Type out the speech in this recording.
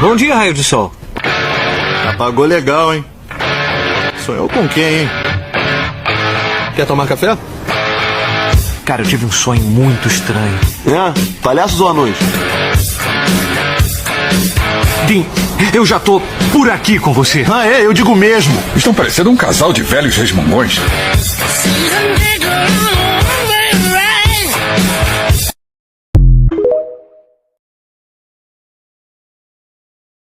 Bom dia, raio de sol. Apagou legal, hein? Sonhou com quem, hein? Quer tomar café? Cara, eu tive um sonho muito estranho. Palhaços ou anões? Dean, eu já tô por aqui com você. Eu digo mesmo. Estão parecendo um casal de velhos resmungões. Season bigger.